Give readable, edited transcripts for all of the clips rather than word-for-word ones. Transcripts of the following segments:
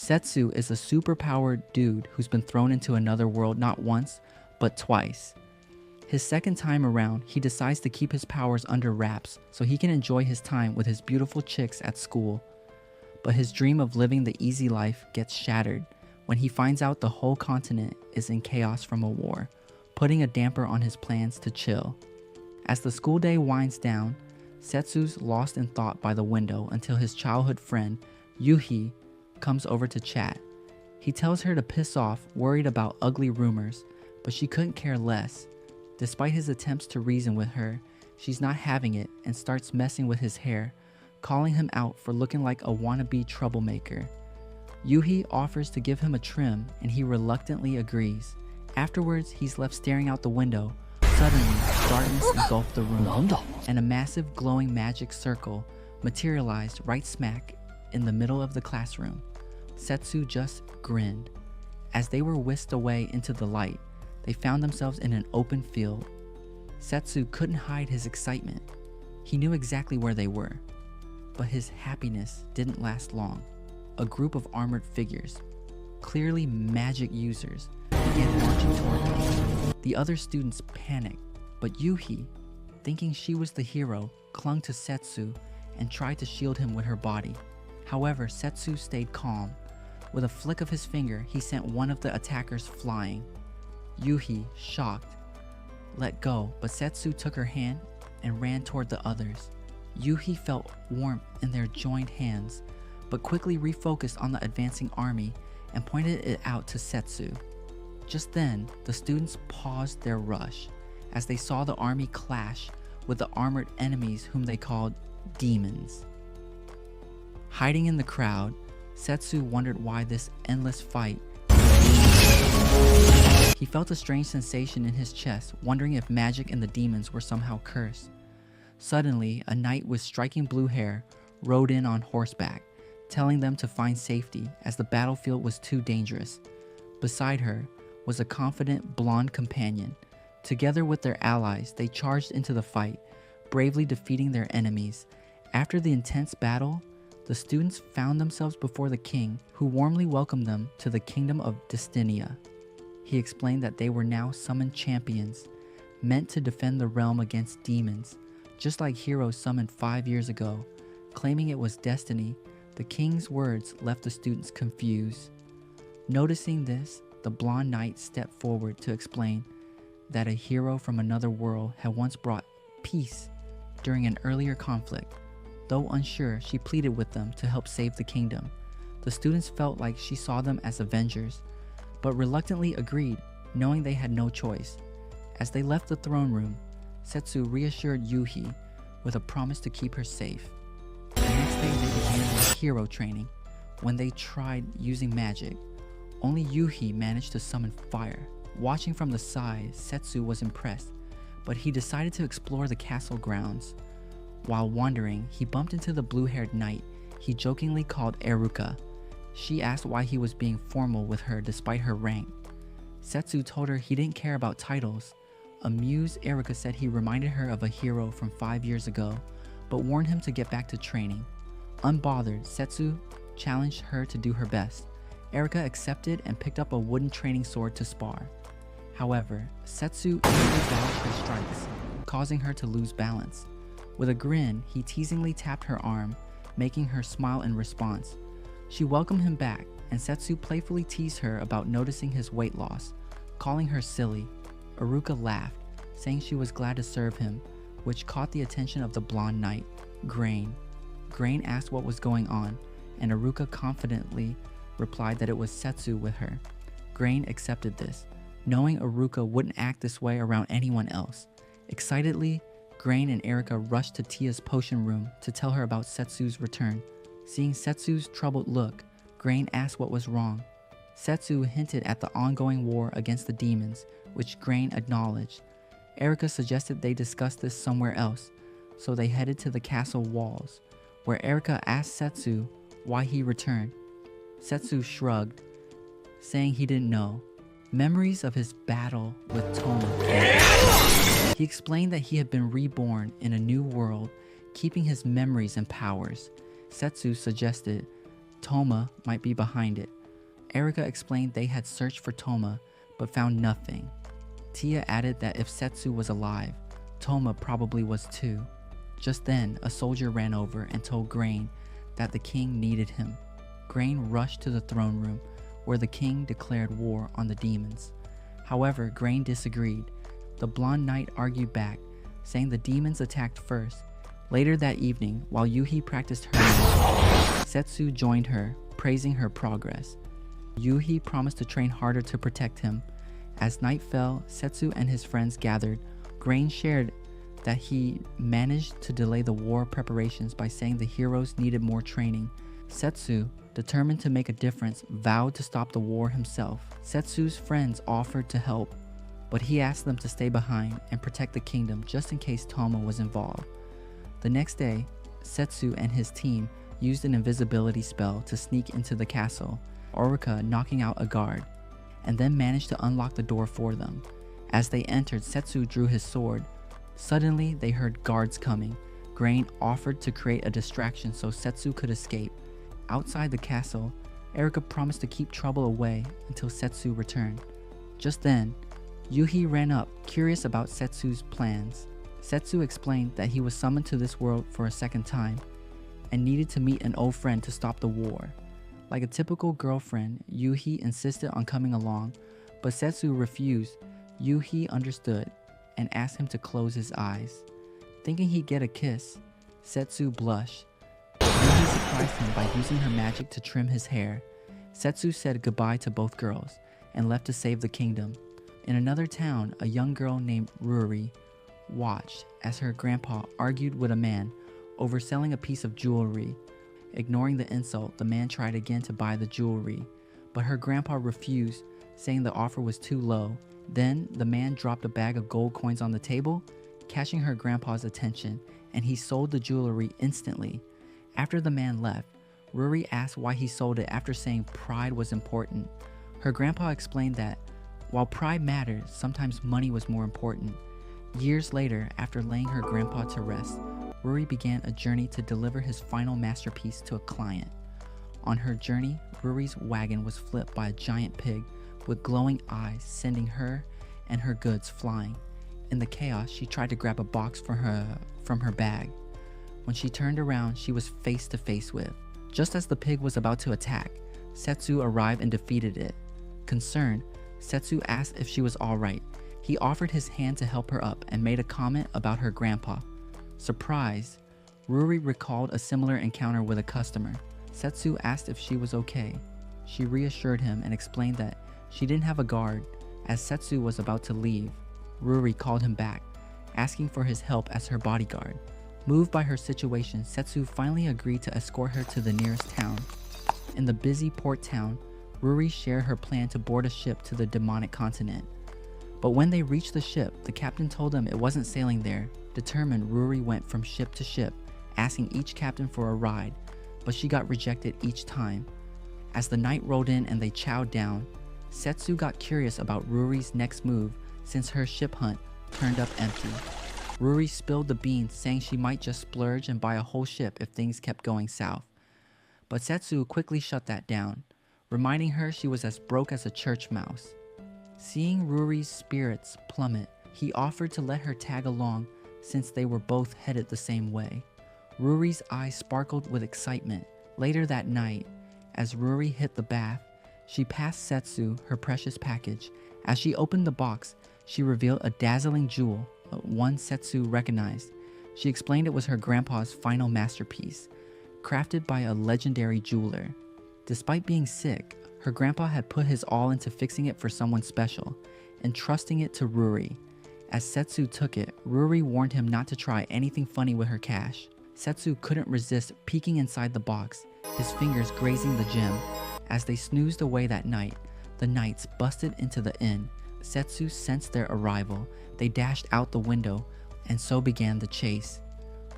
Setsu is a superpowered dude who's been thrown into another world not once, but twice. His second time around, he decides to keep his powers under wraps so he can enjoy his time with his beautiful chicks at school. But his dream of living the easy life gets shattered when he finds out the whole continent is in chaos from a war, putting a damper on his plans to chill. As the school day winds down, Setsu's lost in thought by the window until his childhood friend, Yuhi, comes over to chat. He tells her to piss off, worried about ugly rumors, but she couldn't care less. Despite his attempts to reason with her, she's not having it and starts messing with his hair, calling him out for looking like a wannabe troublemaker. Yuhi offers to give him a trim and he reluctantly agrees. Afterwards, he's left staring out the window. Suddenly, darkness engulfed the room, and a massive glowing magic circle materialized right smack in the middle of the classroom. Setsu just grinned. As they were whisked away into the light, they found themselves in an open field. Setsu couldn't hide his excitement. He knew exactly where they were. But his happiness didn't last long. A group of armored figures, clearly magic users, began marching toward them. The other students panicked, but Yuhi, thinking she was the hero, clung to Setsu and tried to shield him with her body. However, Setsu stayed calm. With a flick of his finger, he sent one of the attackers flying. Yuhi, shocked, let go, but Setsu took her hand and ran toward the others. Yuhi felt warmth in their joined hands, but quickly refocused on the advancing army and pointed it out to Setsu. Just then, the students paused their rush as they saw the army clash with the armored enemies whom they called demons. Hiding in the crowd, Setsu wondered why this endless fight. He felt a strange sensation in his chest, wondering if magic and the demons were somehow cursed. Suddenly, a knight with striking blue hair rode in on horseback, telling them to find safety as the battlefield was too dangerous. Beside her was a confident blonde companion. Together with their allies, they charged into the fight, bravely defeating their enemies. After the intense battle, the students found themselves before the king, who warmly welcomed them to the kingdom of Destinia. He explained that they were now summoned champions, meant to defend the realm against demons, just like heroes summoned 5 years ago. Claiming it was destiny, the king's words left the students confused. Noticing this, the blonde knight stepped forward to explain that a hero from another world had once brought peace during an earlier conflict. Though unsure, she pleaded with them to help save the kingdom. The students felt like she saw them as avengers, but reluctantly agreed, knowing they had no choice. As they left the throne room, Setsu reassured Yuhi with a promise to keep her safe. The next day they began their hero training. When they tried using magic, only Yuhi managed to summon fire. Watching from the side, Setsu was impressed, but he decided to explore the castle grounds. While wandering, he bumped into the blue-haired knight he jokingly called Eruka. She asked why he was being formal with her despite her rank. Setsu told her he didn't care about titles. Amused, Eruka said he reminded her of a hero from 5 years ago, but warned him to get back to training. Unbothered, Setsu challenged her to do her best. Eruka accepted and picked up a wooden training sword to spar. However, Setsu easily dodged her strikes, causing her to lose balance. With a grin, he teasingly tapped her arm, making her smile in response. She welcomed him back, and Setsu playfully teased her about noticing his weight loss, calling her silly. Eruka laughed, saying she was glad to serve him, which caught the attention of the blonde knight, Grain. Grain asked what was going on, and Eruka confidently replied that it was Setsu with her. Grain accepted this, knowing Eruka wouldn't act this way around anyone else. Excitedly, Grain and Eruka rushed to Tia's potion room to tell her about Setsu's return. Seeing Setsu's troubled look, Grain asked what was wrong. Setsu hinted at the ongoing war against the demons, which Grain acknowledged. Eruka suggested they discuss this somewhere else, so they headed to the castle walls, where Eruka asked Setsu why he returned. Setsu shrugged, saying he didn't know. Memories of his battle with Toma. He explained that he had been reborn in a new world, keeping his memories and powers. Setsu suggested Toma might be behind it. Erika explained they had searched for Toma, but found nothing. Tia added that if Setsu was alive, Toma probably was too. Just then, a soldier ran over and told Grain that the king needed him. Grain rushed to the throne room, where the king declared war on the demons. However, Grain disagreed. The blonde knight argued back, saying the demons attacked first. Later that evening, while Yuhi practiced her magic, Setsu joined her, praising her progress. Yuhi promised to train harder to protect him. As night fell, Setsu and his friends gathered. Grain shared that he managed to delay the war preparations by saying the heroes needed more training. Setsu, determined to make a difference, vowed to stop the war himself. Setsu's friends offered to help, but he asked them to stay behind and protect the kingdom just in case Toma was involved. The next day, Setsu and his team used an invisibility spell to sneak into the castle, Orica knocking out a guard, and then managed to unlock the door for them. As they entered, Setsu drew his sword. Suddenly, they heard guards coming. Grain offered to create a distraction so Setsu could escape. Outside the castle, Erika promised to keep trouble away until Setsu returned. Just then, Yuhi ran up, curious about Setsu's plans. Setsu explained that he was summoned to this world for a second time and needed to meet an old friend to stop the war. Like a typical girlfriend, Yuhi insisted on coming along, but Setsu refused. Yuhi understood and asked him to close his eyes. Thinking he'd get a kiss, Setsu blushed. Yuhi surprised him by using her magic to trim his hair. Setsu said goodbye to both girls and left to save the kingdom. In another town, a young girl named Ruri watched as her grandpa argued with a man over selling a piece of jewelry. Ignoring the insult, the man tried again to buy the jewelry, but her grandpa refused, saying the offer was too low. Then the man dropped a bag of gold coins on the table, catching her grandpa's attention, and he sold the jewelry instantly. After the man left, Ruri asked why he sold it after saying pride was important. Her grandpa explained that while pride mattered, sometimes money was more important. Years later, after laying her grandpa to rest, Ruri began a journey to deliver his final masterpiece to a client. On her journey, Ruri's wagon was flipped by a giant pig with glowing eyes, sending her and her goods flying. In the chaos, she tried to grab a box from her bag. When she turned around, she was face to face with. Just as the pig was about to attack, Setsu arrived and defeated it. Concerned, Setsu asked if she was alright. He offered his hand to help her up and made a comment about her grandpa. Surprised, Ruri recalled a similar encounter with a customer. Setsu asked if she was okay. She reassured him and explained that she didn't have a guard. As Setsu was about to leave, Ruri called him back, asking for his help as her bodyguard. Moved by her situation, Setsu finally agreed to escort her to the nearest town. In the busy port town, Ruri shared her plan to board a ship to the demonic continent. But when they reached the ship, the captain told them it wasn't sailing there. Determined, Ruri went from ship to ship, asking each captain for a ride, but she got rejected each time. As the night rolled in and they chowed down, Setsu got curious about Ruri's next move since her ship hunt turned up empty. Ruri spilled the beans, saying she might just splurge and buy a whole ship if things kept going south. But Setsu quickly shut that down, reminding her she was as broke as a church mouse. Seeing Ruri's spirits plummet, he offered to let her tag along since they were both headed the same way. Ruri's eyes sparkled with excitement. Later that night, as Ruri hit the bath, she passed Setsu her precious package. As she opened the box, she revealed a dazzling jewel, one Setsu recognized. She explained it was her grandpa's final masterpiece, crafted by a legendary jeweler. Despite being sick, her grandpa had put his all into fixing it for someone special, entrusting it to Ruri. As Setsu took it, Ruri warned him not to try anything funny with her cash. Setsu couldn't resist peeking inside the box, his fingers grazing the gem. As they snoozed away that night, the knights busted into the inn. Setsu sensed their arrival. They dashed out the window, and so began the chase.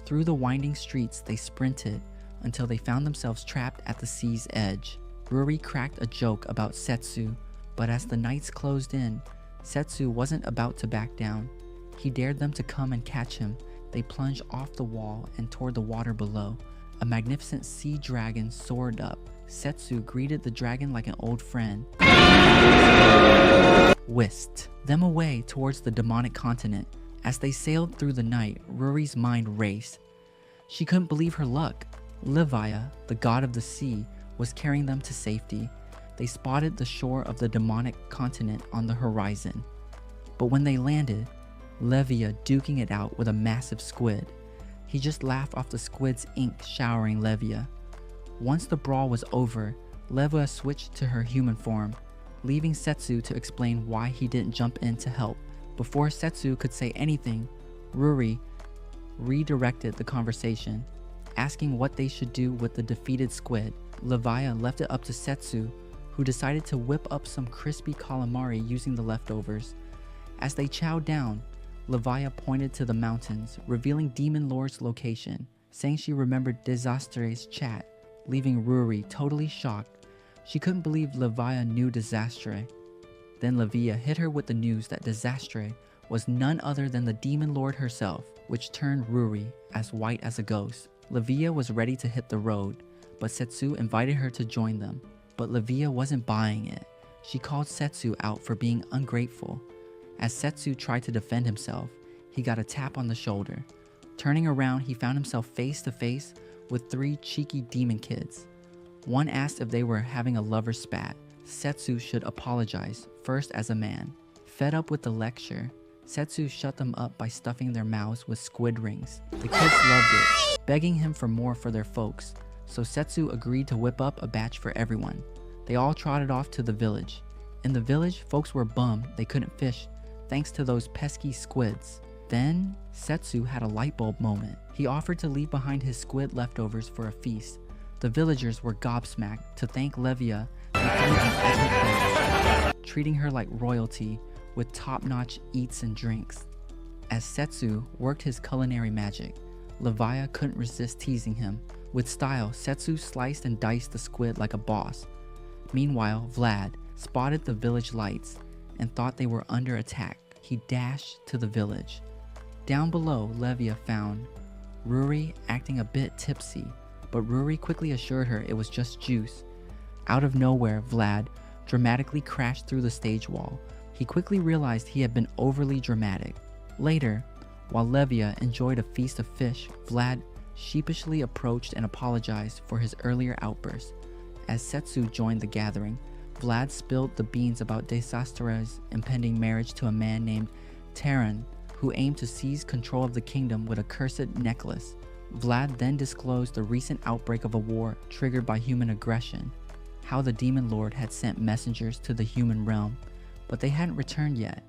Through the winding streets, they sprinted until they found themselves trapped at the sea's edge. Ruri cracked a joke about Setsu, but as the knights closed in, Setsu wasn't about to back down. He dared them to come and catch him. They plunged off the wall and toward the water below. A magnificent sea dragon soared up, Setsu greeted the dragon like an old friend, whisked them away towards the demonic continent. As they sailed through the night, Ruri's mind raced. She couldn't believe her luck. Livia, the god of the sea, was carrying them to safety. They spotted the shore of the demonic continent on the horizon. But when they landed, Livia duking it out with a massive squid. He just laughed off the squid's ink showering Livia. Once the brawl was over, Livia switched to her human form, leaving Setsu to explain why he didn't jump in to help. Before Setsu could say anything, Ruri redirected the conversation, asking what they should do with the defeated squid. Livia left it up to Setsu, who decided to whip up some crispy calamari using the leftovers. As they chowed down, Livia pointed to the mountains, revealing Demon Lord's location, saying she remembered Desastre's chat, leaving Ruri totally shocked. She couldn't believe Livia knew Desastre. Then Livia hit her with the news that Desastre was none other than the Demon Lord herself, which turned Ruri as white as a ghost. Livia was ready to hit the road, but Setsu invited her to join them. But Livia wasn't buying it. She called Setsu out for being ungrateful. As Setsu tried to defend himself, he got a tap on the shoulder. Turning around, he found himself face to face with 3 cheeky demon kids. One asked if they were having a lover's spat. Setsu should apologize, first as a man. Fed up with the lecture, Setsu shut them up by stuffing their mouths with squid rings. The kids loved it, begging him for more for their folks, so Setsu agreed to whip up a batch for everyone. They all trotted off to the village. In the village, folks were bummed they couldn't fish thanks to those pesky squids. Then, Setsu had a light bulb moment. He offered to leave behind his squid leftovers for a feast. The villagers were gobsmacked to thank Livia and feed an epic feast, treating her like royalty with top-notch eats and drinks. As Setsu worked his culinary magic, Livia couldn't resist teasing him. With style, Setsu sliced and diced the squid like a boss. Meanwhile, Vlad spotted the village lights and thought they were under attack. He dashed to the village. Down below, Livia found Ruri acting a bit tipsy, but Ruri quickly assured her it was just juice. Out of nowhere, Vlad dramatically crashed through the stage wall. He quickly realized he had been overly dramatic. Later, while Livia enjoyed a feast of fish, Vlad sheepishly approached and apologized for his earlier outburst. As Setsu joined the gathering, Vlad spilled the beans about Desastre's impending marriage to a man named Taran, who aimed to seize control of the kingdom with a cursed necklace. Vlad then disclosed the recent outbreak of a war triggered by human aggression, how the Demon Lord had sent messengers to the human realm, but they hadn't returned yet.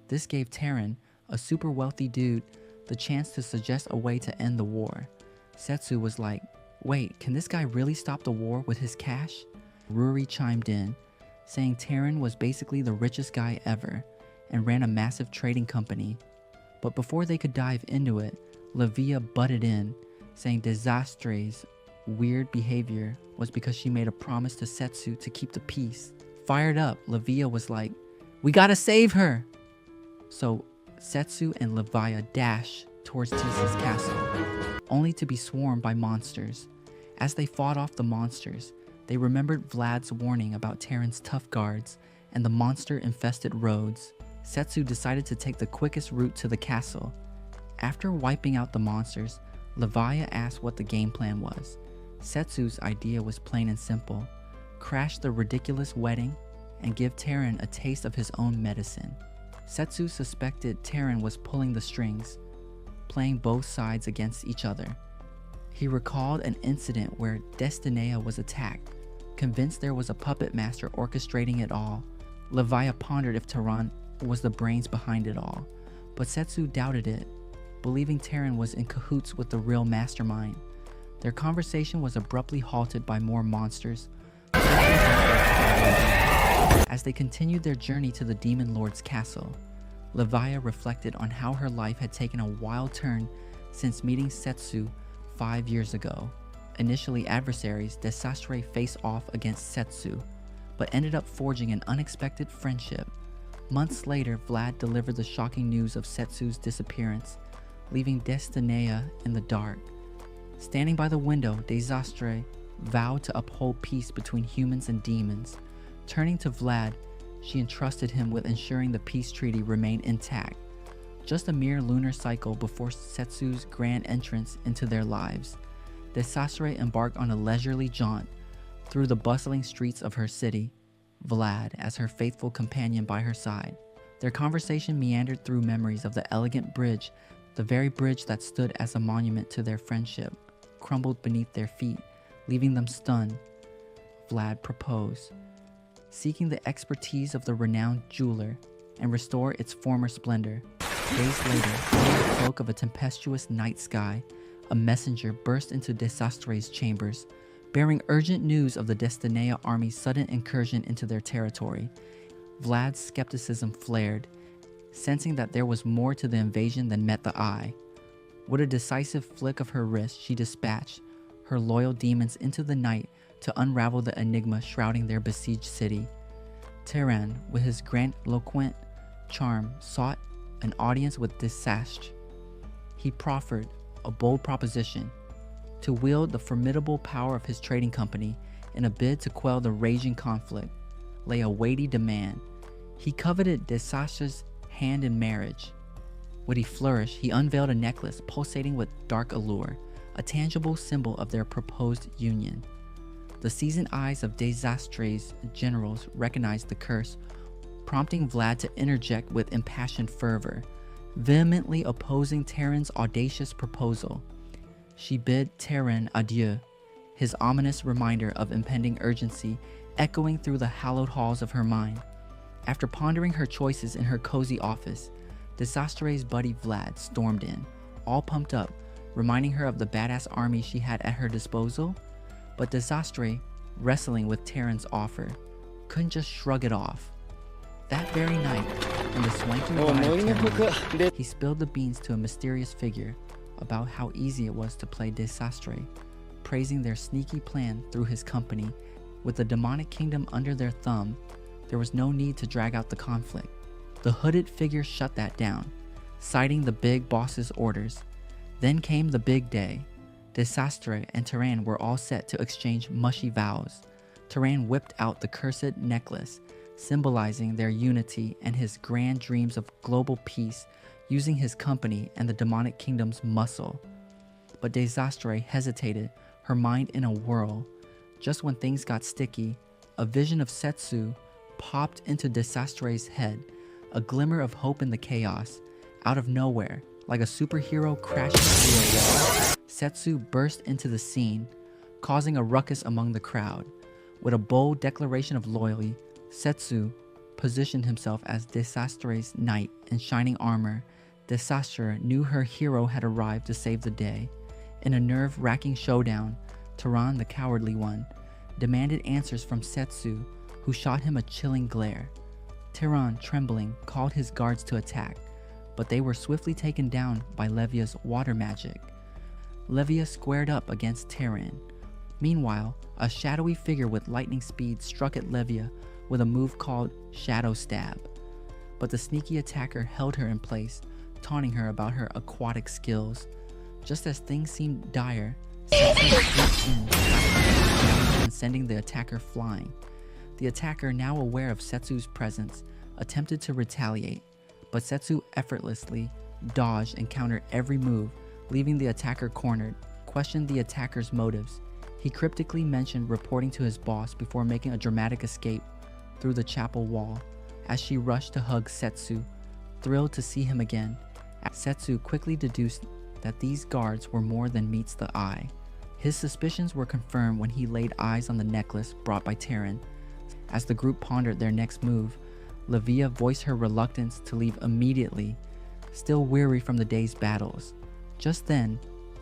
This gave Taran, a super wealthy dude, the chance to suggest a way to end the war. Setsu was like, wait, can this guy really stop the war with his cash? Ruri chimed in, saying Taran was basically the richest guy ever and ran a massive trading company. But before they could dive into it, Livia butted in, saying Desastre's weird behavior was because she made a promise to Setsu to keep the peace. Fired up, Livia was like, we gotta save her! So Setsu and Livia dash towards Tisa's castle, only to be swarmed by monsters. As they fought off the monsters, they remembered Vlad's warning about Taran's tough guards and the monster-infested roads. Setsu decided to take the quickest route to the castle. After wiping out the monsters, Livia asked what the game plan was. Setsu's idea was plain and simple: crash the ridiculous wedding and give Taran a taste of his own medicine. Setsu suspected Taran was pulling the strings, playing both sides against each other. He recalled an incident where Destinea was attacked, convinced there was a puppet master orchestrating it all. Livia pondered if Taran was the brains behind it all, but Setsu doubted it, believing Taran was in cahoots with the real mastermind. Their conversation was abruptly halted by more monsters. As they continued their journey to the Demon Lord's castle, Livia reflected on how her life had taken a wild turn since meeting Setsu 5 years ago. Initially adversaries, Desastre faced off against Setsu, but ended up forging an unexpected friendship. Months later, Vlad delivered the shocking news of Setsu's disappearance, leaving Destinea in the dark. Standing by the window, Desastre vowed to uphold peace between humans and demons. Turning to Vlad, she entrusted him with ensuring the peace treaty remained intact, just a mere lunar cycle before Setsu's grand entrance into their lives. Desastre embarked on a leisurely jaunt through the bustling streets of her city, Vlad as her faithful companion by her side. Their conversation meandered through memories of the elegant bridge, the very bridge that stood as a monument to their friendship, crumbled beneath their feet, leaving them stunned. Vlad proposed, seeking the expertise of the renowned jeweler and restore its former splendor. Days later, under the cloak of a tempestuous night sky, a messenger burst into Desastre's chambers, bearing urgent news of the Destinea army's sudden incursion into their territory. Vlad's skepticism flared, sensing that there was more to the invasion than met the eye. With a decisive flick of her wrist, she dispatched her loyal demons into the night to unravel the enigma shrouding their besieged city. Terran, with his grandiloquent charm, sought an audience with Desastre. He proffered a bold proposition: to wield the formidable power of his trading company in a bid to quell the raging conflict, lay a weighty demand. He coveted Desastre's hand in marriage. With a flourish, he unveiled a necklace pulsating with dark allure, a tangible symbol of their proposed union. The seasoned eyes of Desastre's generals recognized the curse, prompting Vlad to interject with impassioned fervor, vehemently opposing Terran's audacious proposal. She bid Terran adieu, his ominous reminder of impending urgency echoing through the hallowed halls of her mind. After pondering her choices in her cozy office, Desastre's buddy Vlad stormed in, all pumped up, reminding her of the badass army she had at her disposal. But Desastre, wrestling with Terran's offer, couldn't just shrug it off. That very night, in the swanky vibe, he spilled the beans to a mysterious figure about how easy it was to play Desastre, praising their sneaky plan through his company. With the demonic kingdom under their thumb, there was no need to drag out the conflict. The hooded figure shut that down, citing the big boss's orders. Then came the big day. Desastre and Terran were all set to exchange mushy vows. Terran whipped out the cursed necklace, symbolizing their unity and his grand dreams of global peace, using his company and the demonic kingdom's muscle. But Desastre hesitated, her mind in a whirl. Just when things got sticky, a vision of Setsu popped into Desastre's head, a glimmer of hope in the chaos. Out of nowhere, like a superhero crashing through a wall, Setsu burst into the scene, causing a ruckus among the crowd. With a bold declaration of loyalty, Setsu positioned himself as Desastre's knight in shining armor. Desastre knew her hero had arrived to save the day. In a nerve-wracking showdown, Terran, the cowardly one, demanded answers from Setsu, who shot him a chilling glare. Terran, trembling, called his guards to attack, but they were swiftly taken down by Levia's water magic. Levia squared up against Terran. Meanwhile, a shadowy figure with lightning speed struck at Levia with a move called Shadow Stab. But the sneaky attacker held her in place, taunting her about her aquatic skills. Just as things seemed dire, Setsu swooped in, and sending the attacker flying. The attacker, now aware of Setsu's presence, attempted to retaliate, but Setsu effortlessly dodged and countered every move, leaving the attacker cornered. Questioned the attacker's motives. He cryptically mentioned reporting to his boss before making a dramatic escape through the chapel wall. As she rushed to hug Setsu, thrilled to see him again, Setsu quickly deduced that these guards were more than meets the eye. His suspicions were confirmed when he laid eyes on the necklace brought by Terran. As the group pondered their next move, Levia voiced her reluctance to leave immediately, still weary from the day's battles. Just then,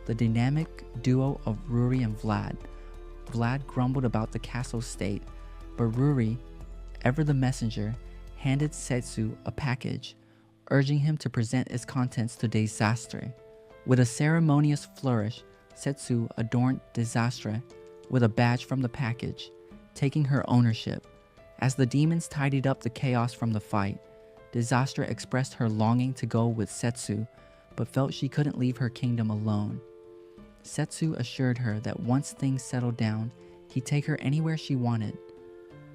the dynamic duo of Ruri and Vlad. Vlad grumbled about the castle's state, but Ruri, ever the messenger, handed Setsu a package, urging him to present its contents to Desastre. With a ceremonious flourish, Setsu adorned Desastre with a badge from the package, taking her ownership. As the demons tidied up the chaos from the fight, Desastre expressed her longing to go with Setsu, but felt she couldn't leave her kingdom alone. Setsu assured her that once things settled down, he'd take her anywhere she wanted.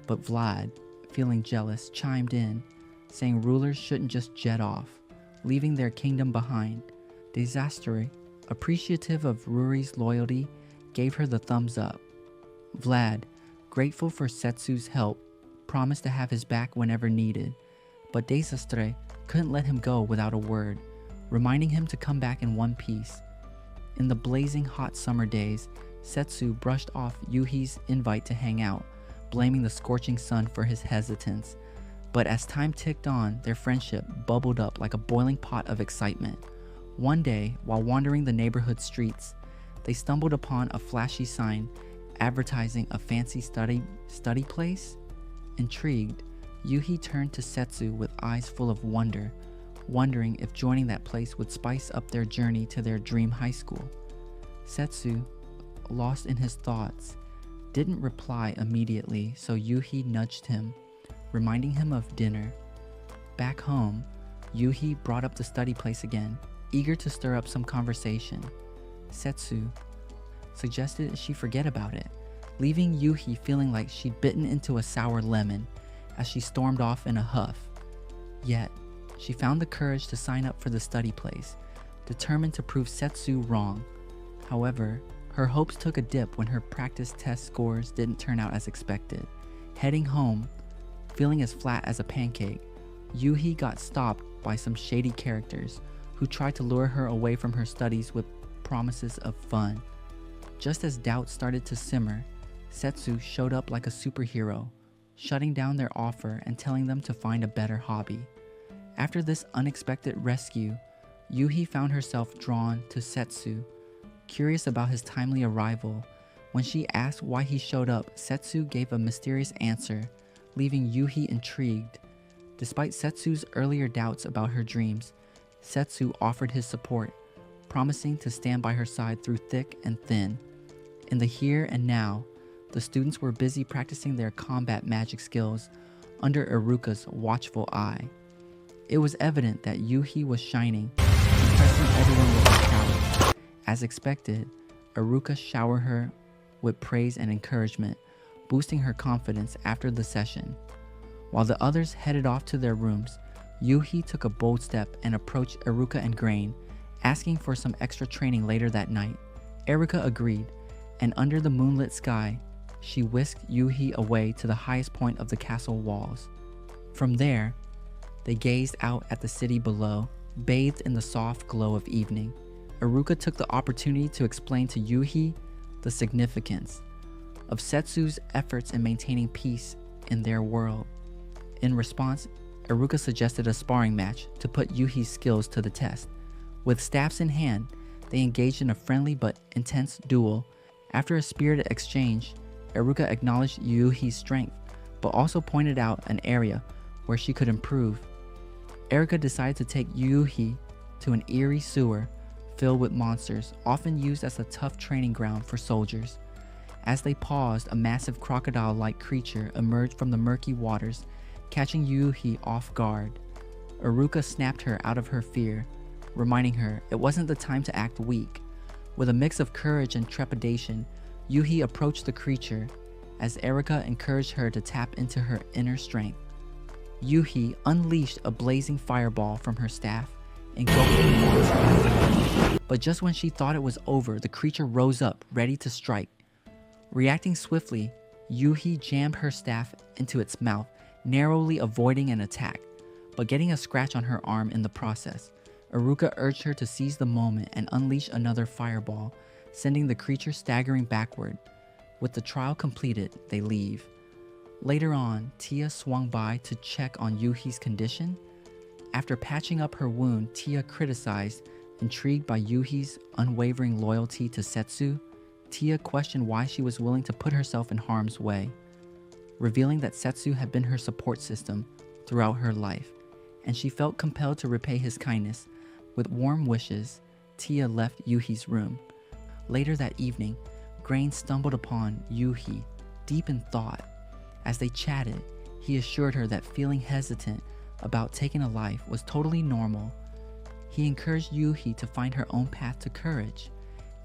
But Vlad, feeling jealous, chimed in, saying rulers shouldn't just jet off, leaving their kingdom behind. Desastre, appreciative of Ruri's loyalty, gave her the thumbs up. Vlad, grateful for Setsu's help, promised to have his back whenever needed, but Desastre couldn't let him go without a word, reminding him to come back in one piece. In the blazing hot summer days, Setsu brushed off Yuhi's invite to hang out, blaming the scorching sun for his hesitance. But as time ticked on, their friendship bubbled up like a boiling pot of excitement. One day, while wandering the neighborhood streets, they stumbled upon a flashy sign advertising a fancy study place. Intrigued, Yuhi turned to Setsu with eyes full of wonder, wondering if joining that place would spice up their journey to their dream high school. Setsu, lost in his thoughts, didn't reply immediately, so Yuhi nudged him, reminding him of dinner. Back home, Yuhi brought up the study place again, eager to stir up some conversation. Setsu suggested she forget about it, leaving Yuhi feeling like she'd bitten into a sour lemon as she stormed off in a huff. Yet, she found the courage to sign up for the study place, determined to prove Setsu wrong. However, her hopes took a dip when her practice test scores didn't turn out as expected. Heading home, feeling as flat as a pancake, Yuhi got stopped by some shady characters who tried to lure her away from her studies with promises of fun. Just as doubts started to simmer, Setsu showed up like a superhero, shutting down their offer and telling them to find a better hobby. After this unexpected rescue, Yuhi found herself drawn to Setsu. Curious about his timely arrival, when she asked why he showed up, Setsu gave a mysterious answer, leaving Yuhi intrigued. Despite Setsu's earlier doubts about her dreams, Setsu offered his support, promising to stand by her side through thick and thin. In the here and now, the students were busy practicing their combat magic skills under Iruka's watchful eye. It was evident that Yuhi was shining, impressing everyone with her prowess. As expected, Iruka showered her with praise and encouragement, boosting her confidence after the session. While the others headed off to their rooms, Yuhi took a bold step and approached Iruka and Grain, asking for some extra training later that night. Iruka agreed, and under the moonlit sky, she whisked Yuhi away to the highest point of the castle walls. From there, they gazed out at the city below, bathed in the soft glow of evening. Iruka took the opportunity to explain to Yuhi the significance of Setsu's efforts in maintaining peace in their world. In response, Iruka suggested a sparring match to put Yuhi's skills to the test. With staffs in hand, they engaged in a friendly but intense duel. After a spirited exchange, Iruka acknowledged Yuhi's strength, but also pointed out an area where she could improve. Iruka decided to take Yuhi to an eerie sewer filled with monsters, often used as a tough training ground for soldiers. As they paused, a massive crocodile-like creature emerged from the murky waters, catching Yuhi off guard. Iruka snapped her out of her fear, reminding her it wasn't the time to act weak. With a mix of courage and trepidation, Yuhi approached the creature as Iruka encouraged her to tap into her inner strength. Yuhi unleashed a blazing fireball from her staff, engulfing the monster. But just when she thought it was over, the creature rose up, ready to strike. Reacting swiftly, Yuhi jammed her staff into its mouth, narrowly avoiding an attack, but getting a scratch on her arm in the process. Iruka urged her to seize the moment and unleash another fireball, sending the creature staggering backward. With the trial completed, they leave. Later on, Tia swung by to check on Yuhi's condition. After patching up her wound, Tia criticized, intrigued by Yuhi's unwavering loyalty to Setsu. Tia questioned why she was willing to put herself in harm's way, revealing that Setsu had been her support system throughout her life, and she felt compelled to repay his kindness. With warm wishes, Tia left Yuhi's room. Later that evening, Grain stumbled upon Yuhi, deep in thought. As they chatted, he assured her that feeling hesitant about taking a life was totally normal. He encouraged Yuhi to find her own path to courage.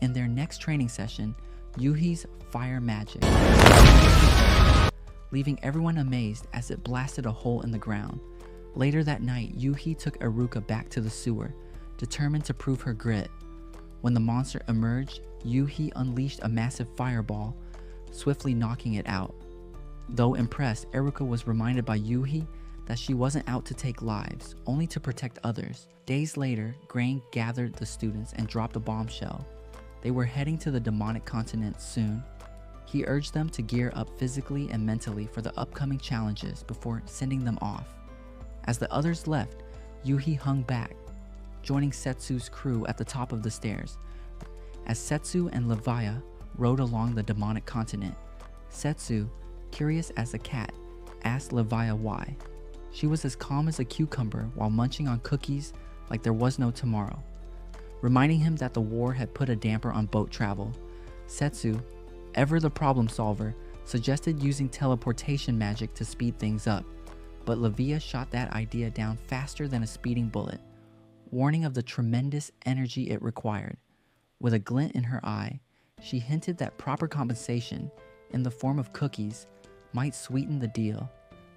In their next training session, Yuhi's fire magic, leaving everyone amazed as it blasted a hole in the ground. Later that night, Yuhi took Iruka back to the sewer, determined to prove her grit. When the monster emerged, Yuhi unleashed a massive fireball, swiftly knocking it out. Though impressed, Iruka was reminded by Yuhi that she wasn't out to take lives, only to protect others. Days later, Grain gathered the students and dropped a bombshell. They were heading to the demonic continent soon. He urged them to gear up physically and mentally for the upcoming challenges before sending them off. As the others left, Yuhi hung back, joining Setsu's crew at the top of the stairs. As Setsu and Levia rode along the demonic continent, Setsu, curious as a cat, asked Levia why. She was as calm as a cucumber while munching on cookies like there was no tomorrow. Reminding him that the war had put a damper on boat travel, Setsu, ever the problem solver, suggested using teleportation magic to speed things up, but Levia shot that idea down faster than a speeding bullet, warning of the tremendous energy it required. With a glint in her eye, she hinted that proper compensation, in the form of cookies, might sweeten the deal.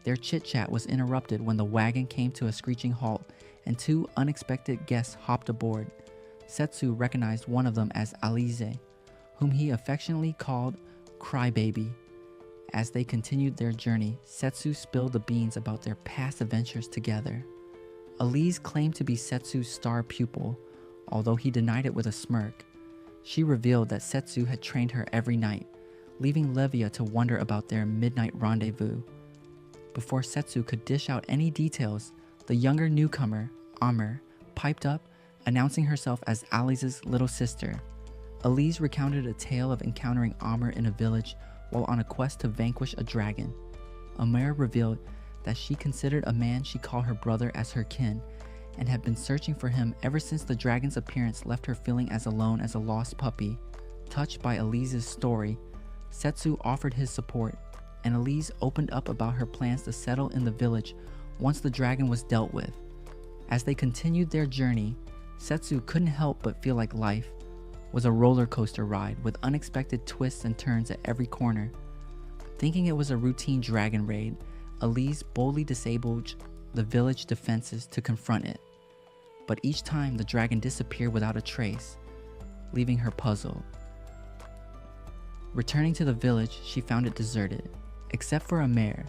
Their chit-chat was interrupted when the wagon came to a screeching halt and two unexpected guests hopped aboard. Setsu recognized one of them as Alize, whom he affectionately called Crybaby. As they continued their journey, Setsu spilled the beans about their past adventures together. Alize claimed to be Setsu's star pupil, although he denied it with a smirk. She revealed that Setsu had trained her every night, leaving Levia to wonder about their midnight rendezvous. Before Setsu could dish out any details, the younger newcomer, Amr, piped up, announcing herself as Alize's little sister. Alize recounted a tale of encountering Amr in a village while on a quest to vanquish a dragon. Amr revealed that she considered a man she called her brother as her kin, and had been searching for him ever since the dragon's appearance left her feeling as alone as a lost puppy. Touched by Alize's story, Setsu offered his support, and Alize opened up about her plans to settle in the village once the dragon was dealt with. As they continued their journey, Setsu couldn't help but feel like life was a roller coaster ride with unexpected twists and turns at every corner. Thinking it was a routine dragon raid, Alize boldly disabled the village defenses to confront it. But each time the dragon disappeared without a trace, leaving her puzzled. Returning to the village, she found it deserted, except for Amr.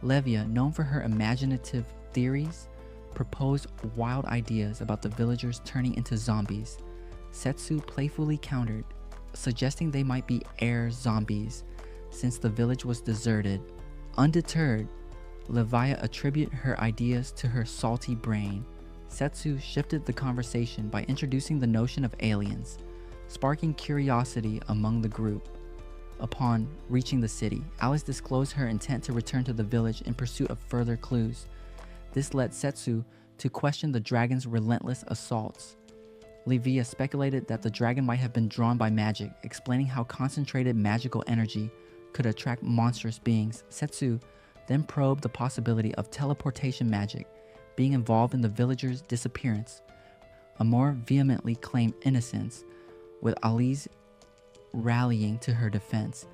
Levia, known for her imaginative theories, proposed wild ideas about the villagers turning into zombies. Setsu playfully countered, suggesting they might be air zombies, since the village was deserted. Undeterred, Levia attributed her ideas to her salty brain. Setsu shifted the conversation by introducing the notion of aliens, sparking curiosity among the group. Upon reaching the city, Alice disclosed her intent to return to the village in pursuit of further clues. This led Setsu to question the dragon's relentless assaults. Levia speculated that the dragon might have been drawn by magic, explaining how concentrated magical energy could attract monstrous beings. Setsu then probed the possibility of teleportation magic being involved in the villagers' disappearance. Amor vehemently claimed innocence, with Alize rallying to her defense,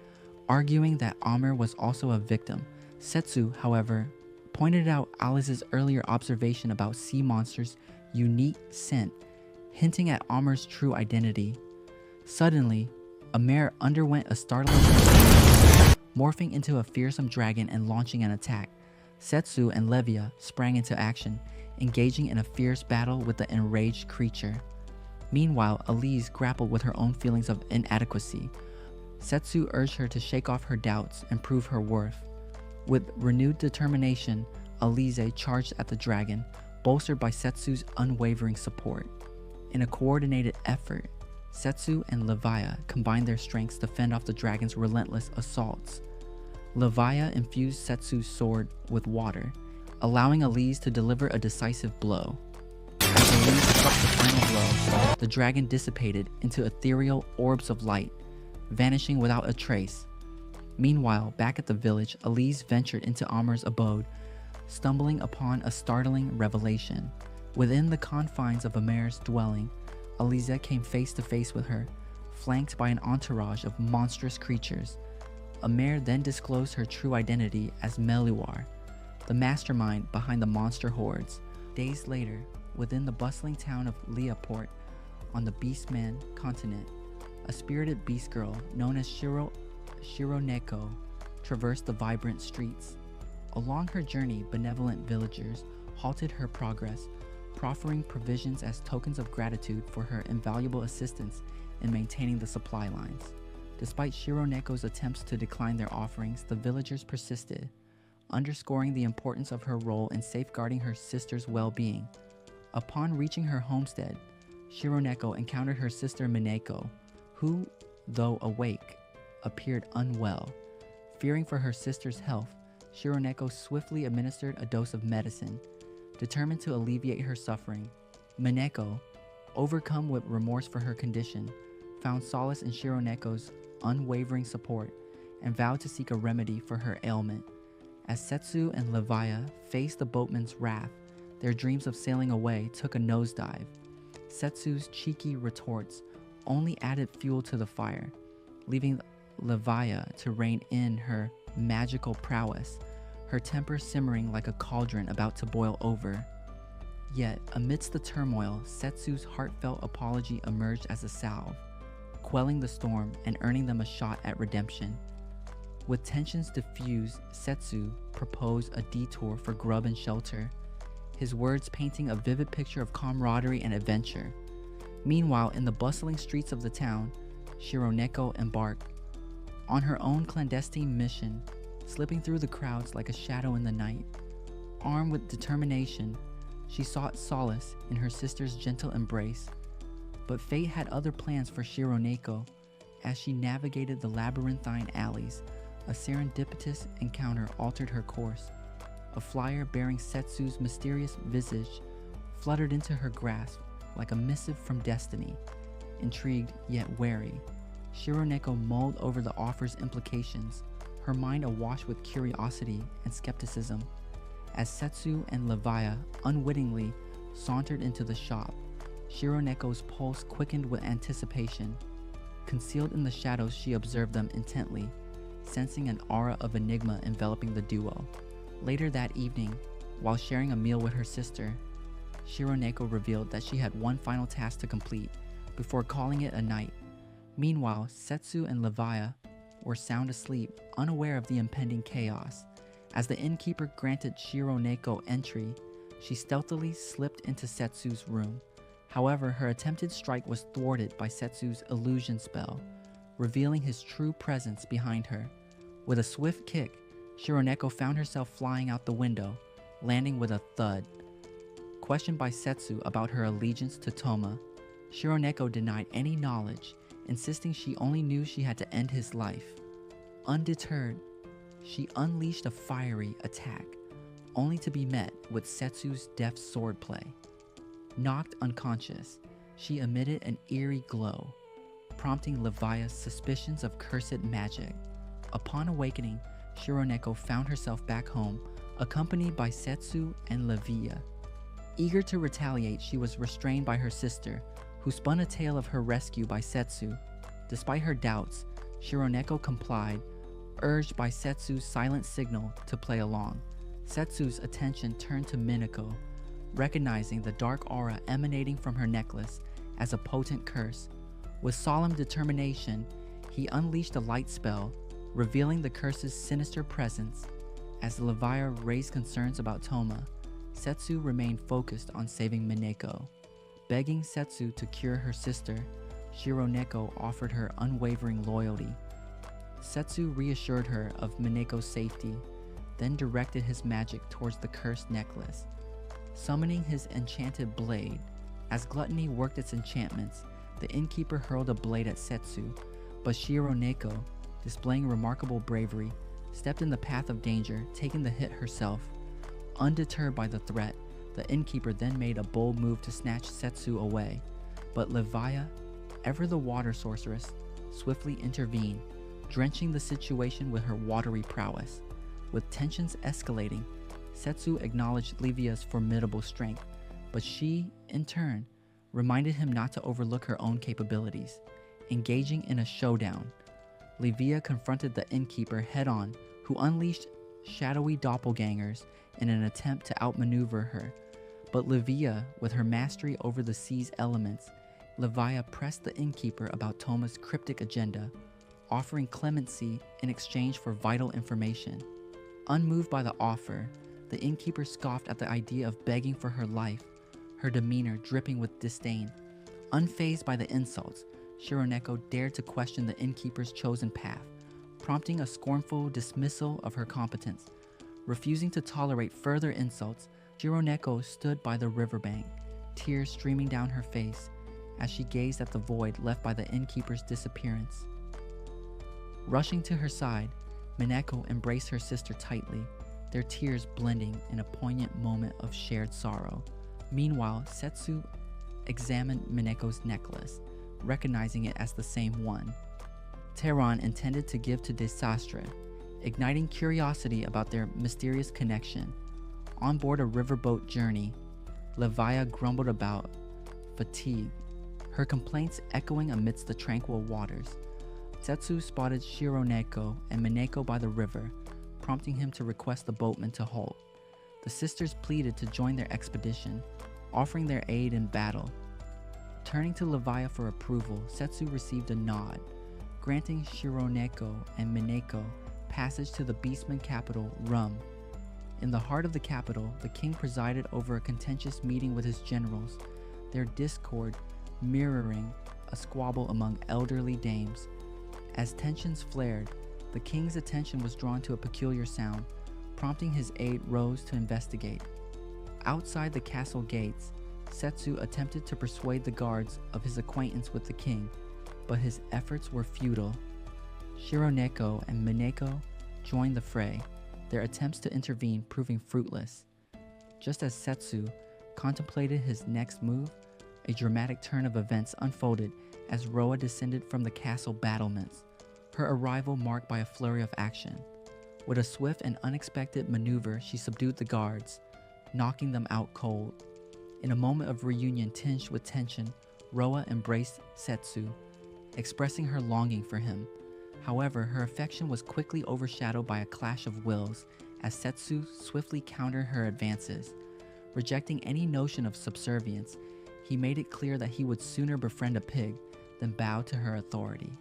arguing that Amr was also a victim. Setsu, however, pointed out Alice's earlier observation about sea monsters' unique scent, hinting at Amr's true identity. Suddenly, Amr underwent a startling transformation, morphing into a fearsome dragon and launching an attack. Setsu and Levia sprang into action, engaging in a fierce battle with the enraged creature. Meanwhile, Alize grappled with her own feelings of inadequacy. Setsu urged her to shake off her doubts and prove her worth. With renewed determination, Alize charged at the dragon, bolstered by Setsu's unwavering support. In a coordinated effort, Setsu and Levia combined their strengths to fend off the dragon's relentless assaults. Levia infused Setsu's sword with water, allowing Alize to deliver a decisive blow. As Alize struck the final blow, the dragon dissipated into ethereal orbs of light, vanishing without a trace. Meanwhile, back at the village, Alize ventured into Amr's abode, stumbling upon a startling revelation. Within the confines of Amr's dwelling, Alize came face to face with her, flanked by an entourage of monstrous creatures. Amer then disclosed her true identity as Meluar, the mastermind behind the monster hordes. Days later, within the bustling town of Leaport on the Beastman continent, a spirited beast girl known as Shironeko traversed the vibrant streets. Along her journey, benevolent villagers halted her progress, proffering provisions as tokens of gratitude for her invaluable assistance in maintaining the supply lines. Despite Shironeko's attempts to decline their offerings, the villagers persisted, underscoring the importance of her role in safeguarding her sister's well-being. Upon reaching her homestead, Shironeko encountered her sister Mineko, who, though awake, appeared unwell. Fearing for her sister's health, Shironeko swiftly administered a dose of medicine, determined to alleviate her suffering. Mineko, overcome with remorse for her condition, found solace in Shironeko's unwavering support and vowed to seek a remedy for her ailment. As Setsu and Leviah faced the boatman's wrath, their dreams of sailing away took a nosedive. Setsu's cheeky retorts only added fuel to the fire, leaving Leviah to rein in her magical prowess, her temper simmering like a cauldron about to boil over. Yet, amidst the turmoil, Setsu's heartfelt apology emerged as a salve, quelling the storm and earning them a shot at redemption. With tensions diffused, Setsu proposed a detour for grub and shelter, his words painting a vivid picture of camaraderie and adventure. Meanwhile, in the bustling streets of the town, Shironeko embarked on her own clandestine mission, slipping through the crowds like a shadow in the night. Armed with determination, she sought solace in her sister's gentle embrace. But fate had other plans for Shironeko. As she navigated the labyrinthine alleys, a serendipitous encounter altered her course. A flyer bearing Setsu's mysterious visage fluttered into her grasp like a missive from destiny. Intrigued yet wary, Shironeko mulled over the offer's implications, her mind awash with curiosity and skepticism. As Setsu and Leviah unwittingly sauntered into the shop, Shironeko's pulse quickened with anticipation. Concealed in the shadows, she observed them intently, sensing an aura of enigma enveloping the duo. Later that evening, while sharing a meal with her sister, Shironeko revealed that she had one final task to complete before calling it a night. Meanwhile, Setsu and Leviah were sound asleep, unaware of the impending chaos. As the innkeeper granted Shironeko entry, she stealthily slipped into Setsu's room. However, her attempted strike was thwarted by Setsu's illusion spell, revealing his true presence behind her. With a swift kick, Shironeko found herself flying out the window, landing with a thud. Questioned by Setsu about her allegiance to Toma, Shironeko denied any knowledge, insisting she only knew she had to end his life. Undeterred, she unleashed a fiery attack, only to be met with Setsu's deft swordplay. Knocked unconscious, she emitted an eerie glow, prompting Leviah's suspicions of cursed magic. Upon awakening, Shironeko found herself back home, accompanied by Setsu and Leviah. Eager to retaliate, she was restrained by her sister, who spun a tale of her rescue by Setsu. Despite her doubts, Shironeko complied, urged by Setsu's silent signal to play along. Setsu's attention turned to Mineko, recognizing the dark aura emanating from her necklace as a potent curse. With solemn determination, he unleashed a light spell, revealing the curse's sinister presence. As Leviah raised concerns about Toma, Setsu remained focused on saving Mineko. Begging Setsu to cure her sister, Shironeko offered her unwavering loyalty. Setsu reassured her of Mineko's safety, then directed his magic towards the cursed necklace. Summoning his enchanted blade, as gluttony worked its enchantments, the innkeeper hurled a blade at Setsu, but Shironeko, displaying remarkable bravery, stepped in the path of danger, taking the hit herself. Undeterred by the threat, the innkeeper then made a bold move to snatch Setsu away, but Leviah, ever the water sorceress, swiftly intervened, drenching the situation with her watery prowess. With tensions escalating, Setsu acknowledged Leviah's formidable strength, but she, in turn, reminded him not to overlook her own capabilities. engaging in a showdown. Livia confronted the innkeeper head-on, who unleashed shadowy doppelgangers in an attempt to outmaneuver her. But Livia, with her mastery over the sea's elements, Livia pressed the innkeeper about Toma's cryptic agenda, offering clemency in exchange for vital information. Unmoved by the offer, the innkeeper scoffed at the idea of begging for her life, her demeanor dripping with disdain. Unfazed by the insults, Shironeko dared to question the innkeeper's chosen path, prompting a scornful dismissal of her competence. Refusing to tolerate further insults, Shironeko stood by the riverbank, tears streaming down her face as she gazed at the void left by the innkeeper's disappearance. Rushing to her side, Mineko embraced her sister tightly, their tears blending in a poignant moment of shared sorrow. Meanwhile, Setsu examined Mineko's necklace, recognizing it as the same one Tehran intended to give to Desastre, igniting curiosity about their mysterious connection. On board a riverboat journey, Livia grumbled about fatigue, her complaints echoing amidst the tranquil waters. Setsu spotted Shironeko and Mineko by the river, prompting him to request the boatman to halt. The sisters pleaded to join their expedition, offering their aid in battle. Turning to Livia for approval, Setsu received a nod, granting Shironeko and Mineko passage to the beastman capital, Rum. In the heart of the capital, the king presided over a contentious meeting with his generals, their discord mirroring a squabble among elderly dames. As tensions flared, the king's attention was drawn to a peculiar sound, prompting his aide Rose to investigate. Outside the castle gates, Setsu attempted to persuade the guards of his acquaintance with the king, but his efforts were futile. Shironeko and Mineko joined the fray, their attempts to intervene proving fruitless. Just as Setsu contemplated his next move, a dramatic turn of events unfolded as Roa descended from the castle battlements, her arrival marked by a flurry of action. With a swift and unexpected maneuver, she subdued the guards, knocking them out cold. In a moment of reunion tinged with tension, Roa embraced Setsu, expressing her longing for him. However, her affection was quickly overshadowed by a clash of wills as Setsu swiftly countered her advances. Rejecting any notion of subservience, he made it clear that he would sooner befriend a pig than bow to her authority.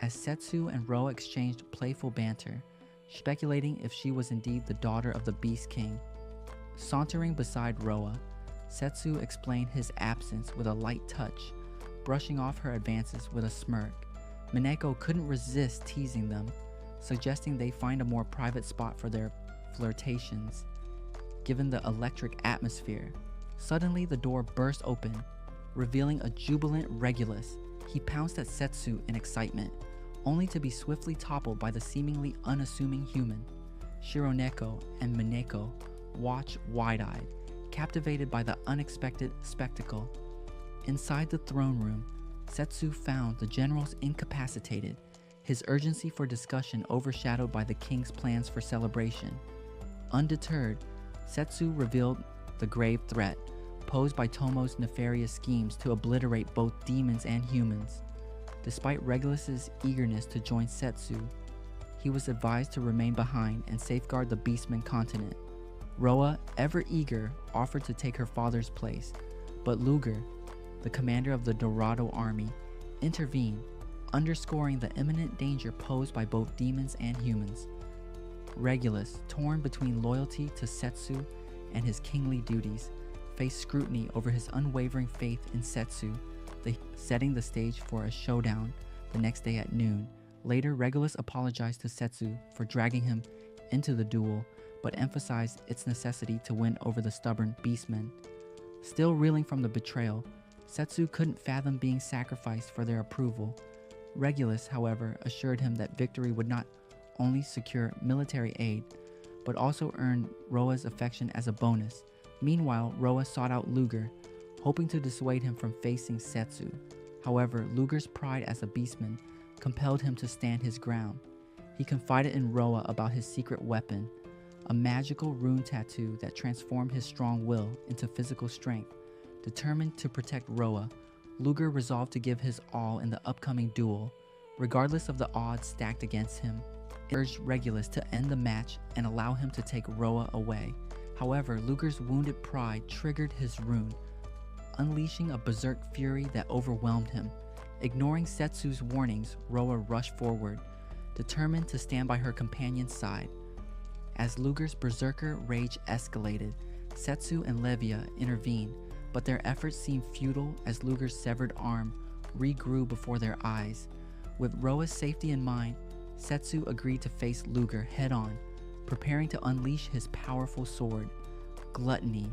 As Setsu and Roa exchanged playful banter, speculating if she was indeed the daughter of the Beast King. Sauntering beside Roa, Setsu explained his absence with a light touch, brushing off her advances with a smirk. Mineko couldn't resist teasing them, suggesting they find a more private spot for their flirtations, given the electric atmosphere. Suddenly, the door burst open, revealing a jubilant Regulus. He pounced at Setsu in excitement, only to be swiftly toppled by the seemingly unassuming human. Shironeko and Mineko watched wide-eyed, captivated by the unexpected spectacle. Inside the throne room, Setsu found the generals incapacitated, his urgency for discussion overshadowed by the king's plans for celebration. Undeterred, Setsu revealed the grave threat posed by Tomo's nefarious schemes to obliterate both demons and humans. Despite Regulus's eagerness to join Setsu, he was advised to remain behind and safeguard the Beastman continent. Roa, ever eager, offered to take her father's place, but Luger, the commander of the Dorado army, intervened, underscoring the imminent danger posed by both demons and humans. Regulus, torn between loyalty to Setsu and his kingly duties, faced scrutiny over his unwavering faith in Setsu, setting the stage for a showdown the next day at noon. Later, Regulus apologized to Setsu for dragging him into the duel, but emphasized its necessity to win over the stubborn beastmen. Still reeling from the betrayal, Setsu couldn't fathom being sacrificed for their approval. Regulus, however, assured him that victory would not only secure military aid, but also earn Roa's affection as a bonus. Meanwhile, Roa sought out Luger, hoping to dissuade him from facing Setsu. However, Luger's pride as a beastman compelled him to stand his ground. He confided in Roa about his secret weapon, a magical rune tattoo that transformed his strong will into physical strength. Determined to protect Roa, Luger resolved to give his all in the upcoming duel, regardless of the odds stacked against him. He urged Regulus to end the match and allow him to take Roa away. However, Luger's wounded pride triggered his rune, unleashing a berserk fury that overwhelmed him. Ignoring Setsu's warnings, Roa rushed forward, determined to stand by her companion's side. As Luger's berserker rage escalated, Setsu and Levia intervened, but their efforts seemed futile as Luger's severed arm regrew before their eyes. With Roa's safety in mind, Setsu agreed to face Luger head-on, preparing to unleash his powerful sword, Gluttony.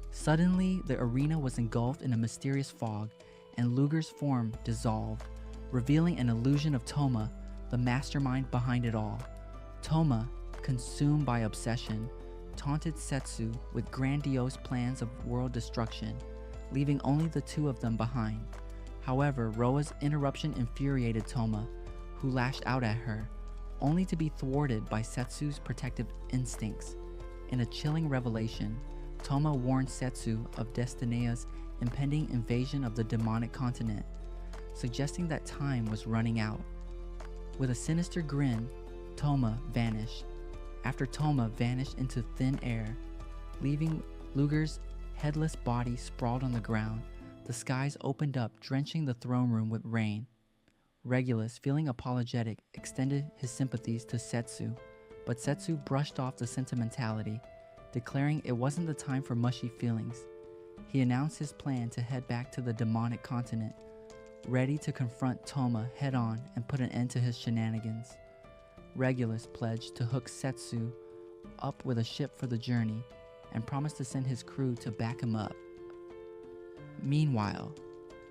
Suddenly, the arena was engulfed in a mysterious fog, and Luger's form dissolved, revealing an illusion of Toma, the mastermind behind it all. Toma, consumed by obsession, taunted Setsu with grandiose plans of world destruction, leaving only the two of them behind. However, Roa's interruption infuriated Toma, who lashed out at her, only to be thwarted by Setsu's protective instincts. In a chilling revelation, Toma warned Setsu of Destinea's impending invasion of the demonic continent, suggesting that time was running out. With a sinister grin, Toma vanished. After Toma vanished into thin air, leaving Luger's headless body sprawled on the ground, the skies opened up, drenching the throne room with rain. Regulus, feeling apologetic, extended his sympathies to Setsu, but Setsu brushed off the sentimentality, declaring it wasn't the time for mushy feelings. He announced his plan to head back to the demonic continent, ready to confront Toma head-on and put an end to his shenanigans. Regulus pledged to hook Setsu up with a ship for the journey and promised to send his crew to back him up. Meanwhile,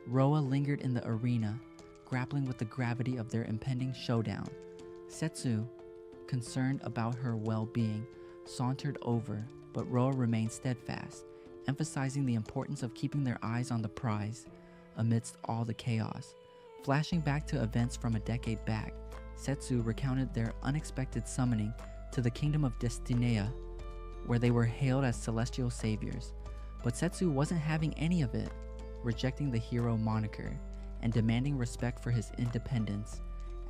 Roa lingered in the arena, grappling with the gravity of their impending showdown. Setsu, concerned about her well-being, sauntered over, but Roa remained steadfast, emphasizing the importance of keeping their eyes on the prize amidst all the chaos. Flashing back to events from a decade back, Setsu recounted their unexpected summoning to the kingdom of Destinea, where they were hailed as celestial saviors. But Setsu wasn't having any of it, rejecting the hero moniker and demanding respect for his independence.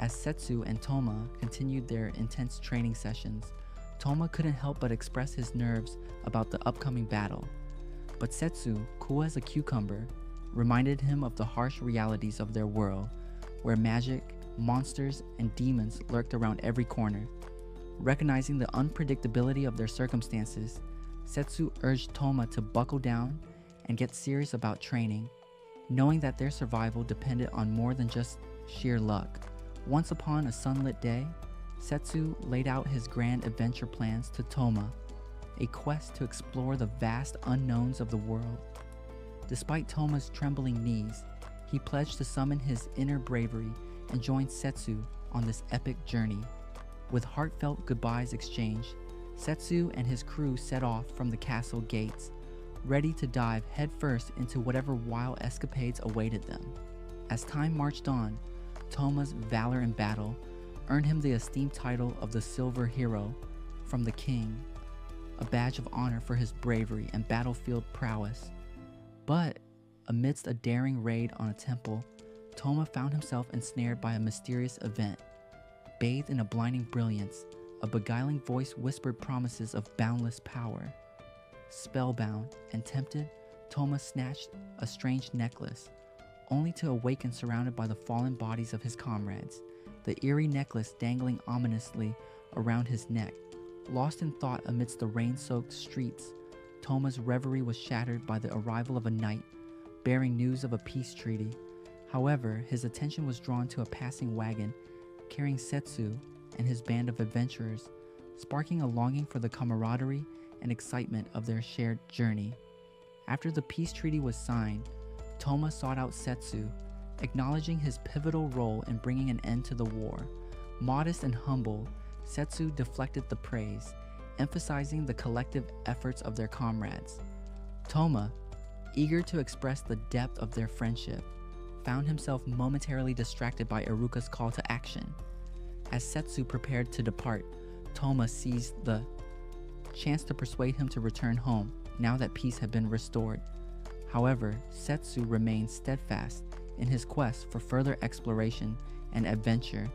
As Setsu and Toma continued their intense training sessions, Toma couldn't help but express his nerves about the upcoming battle. But Setsu, cool as a cucumber, reminded him of the harsh realities of their world, where magic, monsters, and demons lurked around every corner. Recognizing the unpredictability of their circumstances, Setsu urged Toma to buckle down and get serious about training, knowing that their survival depended on more than just sheer luck. Once upon a sunlit day, Setsu laid out his grand adventure plans to Toma, a quest to explore the vast unknowns of the world. Despite Toma's trembling knees, he pledged to summon his inner bravery and join Setsu on this epic journey. With heartfelt goodbyes exchanged, Setsu and his crew set off from the castle gates, ready to dive headfirst into whatever wild escapades awaited them. As time marched on, Toma's valor in battle earned him the esteemed title of the Silver Hero from the king, a badge of honor for his bravery and battlefield prowess. But amidst a daring raid on a temple, Toma found himself ensnared by a mysterious event. Bathed in a blinding brilliance, a beguiling voice whispered promises of boundless power. Spellbound and tempted, Toma snatched a strange necklace, only to awaken surrounded by the fallen bodies of his comrades, the eerie necklace dangling ominously around his neck. Lost in thought amidst the rain-soaked streets, Toma's reverie was shattered by the arrival of a knight, bearing news of a peace treaty. However, his attention was drawn to a passing wagon, carrying Setsu and his band of adventurers, sparking a longing for the camaraderie and excitement of their shared journey. After the peace treaty was signed, Toma sought out Setsu, acknowledging his pivotal role in bringing an end to the war. Modest and humble, Setsu deflected the praise, emphasizing the collective efforts of their comrades. Toma, eager to express the depth of their friendship, found himself momentarily distracted by Iruka's call to action. As Setsu prepared to depart, Toma seized the chance to persuade him to return home now that peace had been restored. However, Setsu remained steadfast in his quest for further exploration and adventure,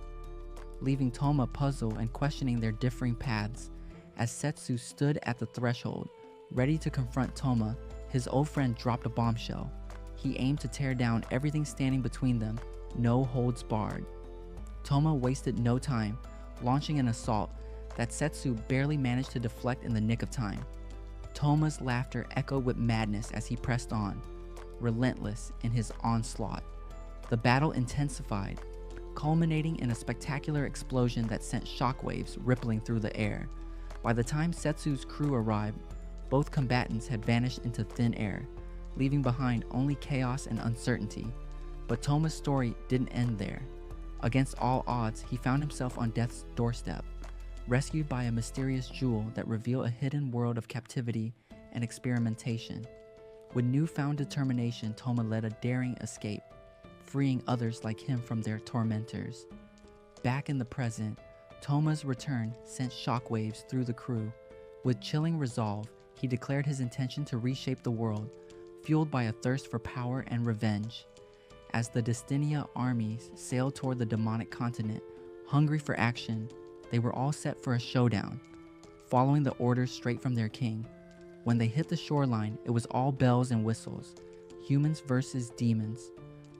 leaving Toma puzzled and questioning their differing paths. As Setsu stood at the threshold, ready to confront Toma, his old friend dropped a bombshell. He aimed to tear down everything standing between them, no holds barred. Toma wasted no time, launching an assault that Setsu barely managed to deflect in the nick of time. Toma's laughter echoed with madness as he pressed on, relentless in his onslaught. The battle intensified, culminating in a spectacular explosion that sent shockwaves rippling through the air. By the time Setsu's crew arrived, both combatants had vanished into thin air, leaving behind only chaos and uncertainty. But Toma's story didn't end there. Against all odds, he found himself on death's doorstep, rescued by a mysterious jewel that revealed a hidden world of captivity and experimentation. With newfound determination, Toma led a daring escape, freeing others like him from their tormentors. Back in the present, Toma's return sent shockwaves through the crew. With chilling resolve, he declared his intention to reshape the world, fueled by a thirst for power and revenge. As the Destinia armies sailed toward the demonic continent, hungry for action, they were all set for a showdown, following the orders straight from their king. When they hit the shoreline, it was all bells and whistles, humans versus demons,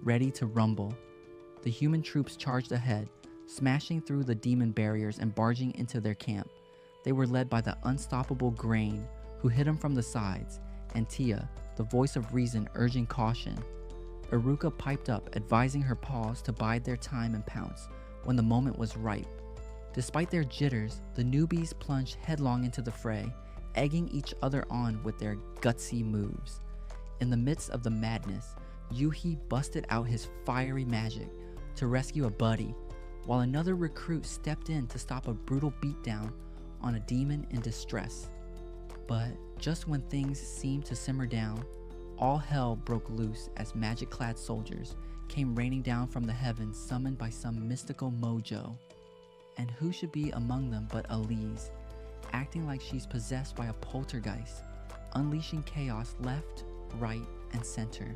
ready to rumble. The human troops charged ahead, smashing through the demon barriers and barging into their camp. They were led by the unstoppable Grain, who hit them from the sides, and Tia, the voice of reason, urging caution. Iruka piped up, advising her paws to bide their time and pounce when the moment was ripe. Despite their jitters, the newbies plunged headlong into the fray, egging each other on with their gutsy moves. In the midst of the madness, Yuhi busted out his fiery magic to rescue a buddy, while another recruit stepped in to stop a brutal beatdown on a demon in distress. But just when things seemed to simmer down, all hell broke loose as magic-clad soldiers came raining down from the heavens, summoned by some mystical mojo. And who should be among them but Elise, acting like she's possessed by a poltergeist, unleashing chaos left, right, and center.